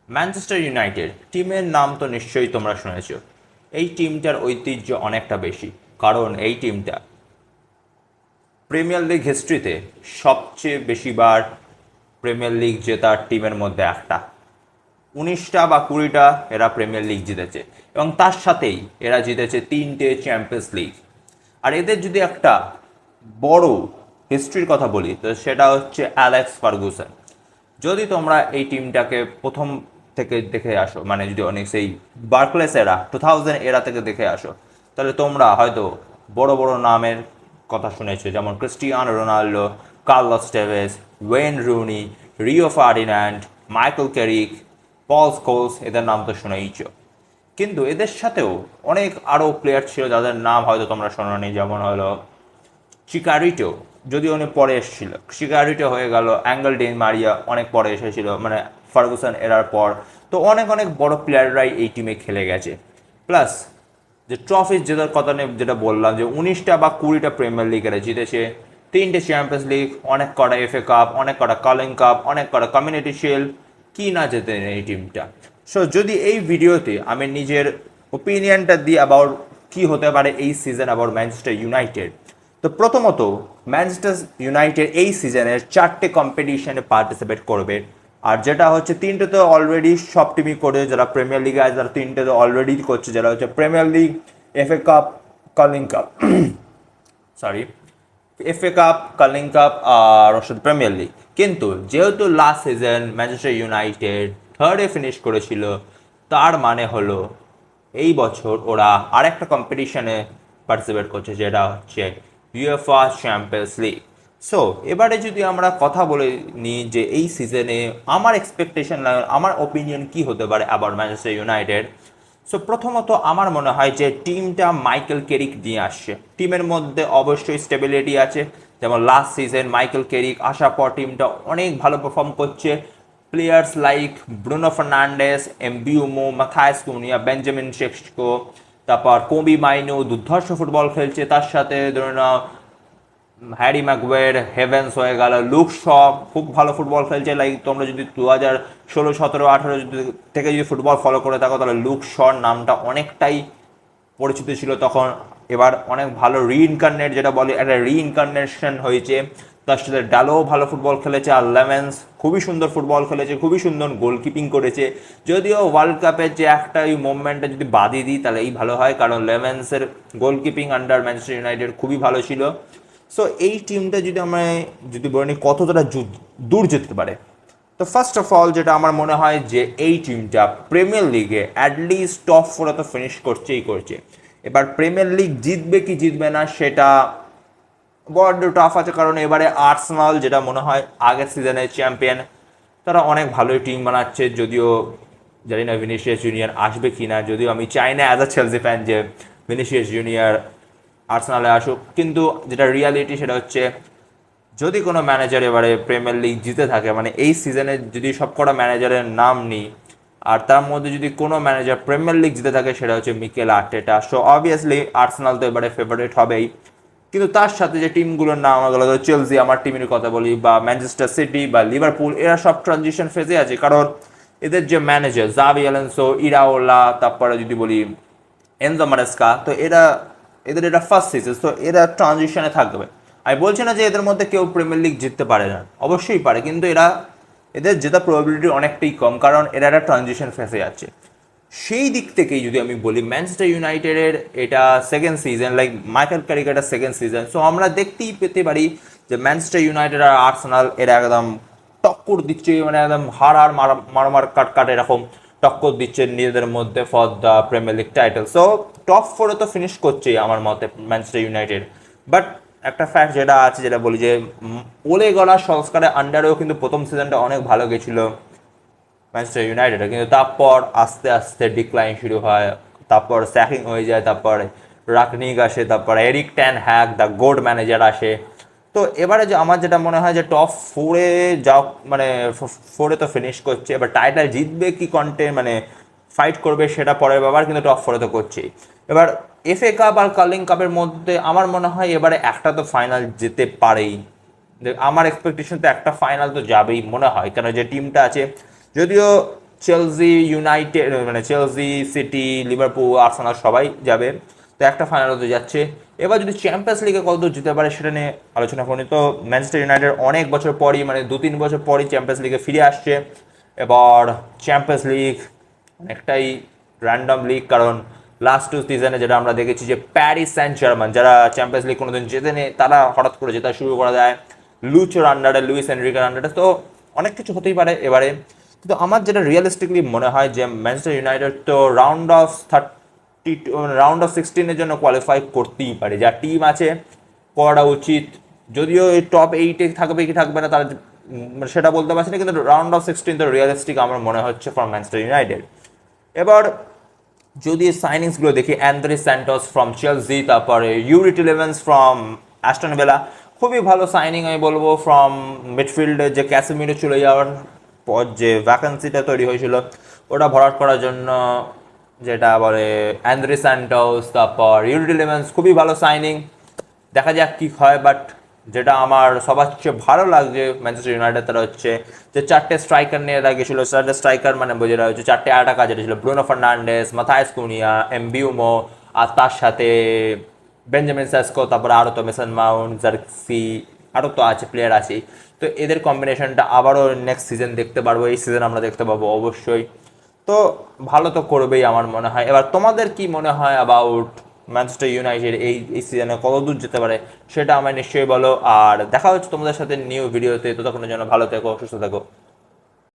Manchester United টিমের নাম তো নিশ্চয়ই তোমরা শুনেছ। এই টিমটার ঐতিহ্য অনেকটা বেশি, কারণ এই টিমটা প্রিমিয়ার লিগ হিস্ট্রিতে সবচেয়ে বেশিবার প্রিমিয়ার লিগ জেতার টিমের মধ্যে একটা। 19টা বা 20টা এরা প্রিমিয়ার লিগ জিতেছে, এবং তার সাথেই এরা জিতেছে 3টে চ্যাম্পিয়ন্স লিগ। আর এদের যদি একটা বড় হিস্ট্রির কথা বলি, তো সেটা হচ্ছে অ্যালেক্স ফার্গুসন। যদি তোমরা এই টিমটাকে প্রথম থেকে দেখে আসো, মানে যদি অনেক সেই বার্কলেস এরা 2000 এরা থেকে দেখে আসো, তাহলে তোমরা হয়তো বড় বড় নামের কথা শুনেছো, যেমন Cristiano Ronaldo, Carlos Tevez, Wayne Rooney, Rio Ferdinand, Michael Carrick, Paul Scholes, এদের নাম তো শুনেইছো। কিন্তু এদের সাথেও অনেক আরও প্লেয়ার ছিল যাদের নাম হয়তো তোমরা শোনোনি, যেমন হলো শিকারিটো, যদিও উনি পরে এসেছিল। শিকারিটো হয়ে গেল, অ্যাঙ্গেল ডেন মারিয়া অনেক পরে এসেছিল, মানে ফার্গুসন এরার পর। তো অনেক অনেক বড় প্লেয়াররাই এই টিমে খেলে গেছে। প্লাস যে ট্রফি জেতার কথা নিয়ে যেটা বললাম, যে 19টা বা 20টা প্রিমিয়ার লিগ এরা জিতেছে, 3টে চ্যাম্পিয়ন্স লিগ, অনেক কটা এফএ কাপ, অনেক কটা কালিং কাপ, অনেক কটা কমিউনিটি শিল্ড। কি না জেতে এই টিমটা। সো যদি এই ভিডিওতে আমি নিজের ওপিনিয়নটা দিই অ্যাবাউট কি হতে পারে এই সিজন অ্যাবাউট ম্যানচেস্টার ইউনাইটেড, তো প্রথমত ম্যানচেস্টার ইউনাইটেড এই সিজনের 4টে কম্পিটিশনে পার্টিসিপেট করবে। আর যেটা হচ্ছে 3টে তো অলরেডি সব টিমই করে, যারা প্রিমিয়ার লিগে আছে তারা 3টে তো অলরেডি করছে, যারা হচ্ছে Premier League, FA Cup, Carling Cup, sorry, FA Cup, Carling Cup আর ওর সাথে প্রিমিয়ার লিগ। কিন্তু যেহেতু লাস্ট সিজন ম্যানচেস্টার ইউনাইটেড থার্ডে ফিনিশ করেছিল, তার মানে হলো এই বছর ওরা আরেকটা কম্পিটিশনে পার্টিসিপেট করছে, যেটা হচ্ছে ইউএফএ চ্যাম্পিয়ন্স লিগ। সো এবারে যদি আমরা কথা বলে নিই যে এই সিজনে আমার এক্সপেকটেশন, আমার ওপিনিয়ন কি হতে পারে আবার ম্যানচেস্টার ইউনাইটেড। সো প্রথমত আমার মনে হয় যে টিমটা মাইকেল কেরিক নিয়ে আসছে। টিমের মধ্যে অবশ্যই স্টেবিলিটি আছে, যেমন লাস্ট সিজন মাইকেল কেরিক আসার পর টিমটা অনেক ভালো পারফর্ম করছে। Players like Bruno Fernandes, এমবিউমো, মাথায়াস Kunia, Benjamin শেক্সকো, তারপর কোবি মাইনো দুর্ধর্ষ ফুটবল খেলছে। তার সাথে ধরে নাও হ্যারি ম্যাগুয়ের, হেভেন্স হয়ে গেল, লুক শ খুব ভালো ফুটবল খেলছে। লাইক তোমরা যদি 2016, 17, 18 থেকে যদি ফুটবল ফলো করে থাকো, তাহলে লুক শর নামটা অনেকটাই পরিচিত ছিল তখন। এবার অনেক ভালো রিইনকার্নেট, যেটা বলে একটা রিইনকার্নেশন হয়েছে। তার সাথে ডালো ভালো ফুটবল খেলেছে, আর লেমেন্স খুবই সুন্দর ফুটবল খেলেছে, খুবই সুন্দর গোলকিপিং করেছে। যদিও ওয়ার্ল্ড কাপের যে একটা এই মুভমেন্টটা যদি বাদই দিই তাহলে এই ভালো হয়, কারণ লেমেন্সের গোলকিপিং আন্ডার ম্যানচেস্টার ইউনাইটেড খুবই ভালো ছিল। সো এই টিমটা যদি আমরা যদি বলি কতটা দূর যেতে পারে, তো ফার্স্ট অফ অল যেটা আমার মনে হয় যে এই টিমটা প্রিমিয়ার লিগে অ্যাটলিস্ট টপ 4 তো ফিনিশ করছেই করছে। এবার প্রিমিয়ার লিগ জিতবে কি জিতবে না সেটা বড্ড টাফ আছে, কারণ এবারে আর্সেনাল, যেটা মনে হয় আগের সিজনের চ্যাম্পিয়ন, তারা অনেক ভালোই টিম বানাচ্ছে। যদিও জানি না ভিনিসিয়াস জুনিয়র আসবে কি না, যদিও আমি চাই না অ্যাজ আ চেলসি ফ্যান যে ভিনিসিয়াস জুনিয়র আর্সেনালে আসুক। কিন্তু যেটা রিয়ালিটি সেটা হচ্ছে, যদি কোনো ম্যানেজার এবারে প্রিমিয়ার লিগ জিতে থাকে, মানে এই সিজনে যদি সবকটা ম্যানেজারের নাম নিই, আর তার মধ্যে যদি কোনো ম্যানেজার প্রিমিয়ার লিগ জিতে থাকে সেটা হচ্ছে Mikel Arteta. So obviously Arsenal তো এবারে ফেভারিট হবেই। কিন্তু তার সাথে যে টিমগুলোর নাম গেলো, চেলসি, আমার টিমের কথা বলি, বা ম্যানচেস্টার সিটি বা লিভারপুল, এরা সব ট্রানজিশন ফেজে আছে। কারণ এদের যে ম্যানেজার জাভি অ্যালোনসো, ইরাওলা, তারপরে যদি বলি এনজো মারেস্কা, তো এদের এটা ফার্স্ট সিজন, তো এরা ট্রানজিশনে থাকবে। আমি বলছি না যে এদের মধ্যে কেউ প্রিমিয়ার লিগ জিততে পারে না, অবশ্যই পারে, কিন্তু এদের জেতার প্রবাবিলিটি অনেকটাই কম, কারণ এরা একটা ট্রানজিশন ফেসে যাচ্ছে। সেই দিক থেকেই যদি আমি বলি ম্যানচেস্টার ইউনাইটেডের এটা সেকেন্ড সিজন, লাইক মাইকেল ক্যারিকের সেকেন্ড সিজন। সো আমরা দেখতেই পেতে পারি যে ম্যানচেস্টার ইউনাইটেড আর আর্সেনাল এরা একদম টক্কর দিচ্ছে, মানে একদম মারামার কাট এরকম টক্কর দিচ্ছে নিজেদের মধ্যে for the Premier League title. So top 4-এ তো ফিনিশ করছেই আমার মতে ম্যানচেস্টার ইউনাইটেড। বাট একটা ফ্যাক্ট যেটা আছে, যেটা বলি যে ওলে গলা সংস্কারের আন্ডারেও কিন্তু প্রথম সিজনটা অনেক ভালো গেছিলো ম্যানচেস্টার ইউনাইটেড, কিন্তু তারপর আস্তে আস্তে ডিক্লাইন শুরু হয়, তারপর স্যাকিং হয়ে যায়, তারপর রাকনিক আসে, তারপর Erik ten Hag the good manager আসে। তো এবারে যে আমার যেটা মনে হয় যে টপ 4-এ যাও, মানে 4-এ তো ফিনিশ করছে, এবার টাইটেল জিতবে কি মানে ফাইট করবে সেটা পরের ব্যাপার, কিন্তু টপ 4-এ তো করছেই। এবার এফএ কাপ আর কালিং কাপের মধ্যে আমার মনে হয় এবারে একটা তো ফাইনাল যেতে পারেই। আমার এক্সপেকটেশন তো একটা ফাইনাল তো যাবেই মনে হয়, কেন যে টিমটা আছে। যদিও চেলসি ইউনাইটেড, মানে চেলসি, সিটি, লিভারপুল, আর্সেনাল সবাই যাবে। তো একটা ফাইনাল হতে যাচ্ছে। এবার যদি চ্যাম্পিয়ন্স লিগে কতদূর যেতে পারে সেটা নিয়ে আলোচনা করি। তো ম্যানচেস্টার ইউনাইটেড অনেক বছর পরই, মানে 2-3 বছর পরই চ্যাম্পিয়ন্স লিগে ফিরে আসছে। এবার চ্যাম্পিয়ন্স লিগ অনেকটাই র্যান্ডম লিগ, কারণ লাস্ট 2 সিজনে যেটা আমরা দেখেছি যে প্যারিস সেন্ট জার্মান, যারা চ্যাম্পিয়ন্স লিগ কোনোদিন জেতেনি, তারা হঠাৎ করে জেতা শুরু করা যায় লুচোর আন্ডারে, লুইস এনরিকের আন্ডারে। তো অনেক কিছু হতেই পারে এবারে। কিন্তু আমার যেটা রিয়েলিস্টিকলি মনে হয় যে ম্যানচেস্টার ইউনাইটেড তো রাউন্ড অফ 16-এর জন্য কোয়ালিফাই করতেই পারে, যা টিম আছে করা উচিত। যদিও এই টপ 8-এ থাকবে কি থাকবে না তারা সেটা বলতে পারছি না, কিন্তু রাউন্ড অফ 16 তো রিয়েলিস্টিক আমার মনে হচ্ছে ফর ম্যানচেস্টার ইউনাইটেড। এবার যদি সাইনিংসগুলো দেখি, অ্যান্দ্রে স্যান্টোস ফ্রম চেলসি, তারপরে ইউরি টিলেমেন্স ফ্রম অ্যাস্টন ভিলা, খুবই ভালো সাইনিং আমি বলবো। ফ্রম মিডফিল্ডে যে ক্যাসেমিরো চলে যাওয়ার পর যে ভ্যাকেন্সিটা তৈরি হয়েছিল ওটা ভরাট করার জন্য যেটা বলে অ্যান্দ্রে স্যান্টোস, তারপর ইউরি টিলেমেন্স, খুবই ভালো সাইনিং। দেখা যাক কি হয়। বাট যেটা আমার সবার চেয়ে ভালো লাগছে ম্যানচেস্টার ইউনাইটেড, তারা হচ্ছে যে 4টে স্ট্রাইকার নিয়ে গেছিল। 4টে স্ট্রাইকার মানে যেটা হচ্ছে 4টে অ্যাটাকার, যেটা ছিল ব্রুনো ফার্নান্ডেস, মাথায়স কুনিয়া, এমবিউমো, আর তার সাথে বেঞ্জামিন সেস্কো, তারপরে আরও তো মেসন মাউন্ট, জার্সি, আরও তো আছে, প্লেয়ার আছে। তো এদের কম্বিনেশনটা আবারও নেক্সট সিজন দেখতে পারবো, এই সিজন আমরা দেখতে পাবো অবশ্যই। তো ভালো তো করবেই আমার মনে হয়। এবার তোমাদের কি মনে হয় অ্যাবাউট ম্যানচেস্টার ইউনাইটেড এই সিজনে কত দূর যেতে পারে সেটা আমায় নিশ্চয়ই বলো। আর দেখা হচ্ছে তোমাদের সাথে নিউ ভিডিওতে। ততক্ষণের জন্য ভালো থেকো, সুস্থ থেকো।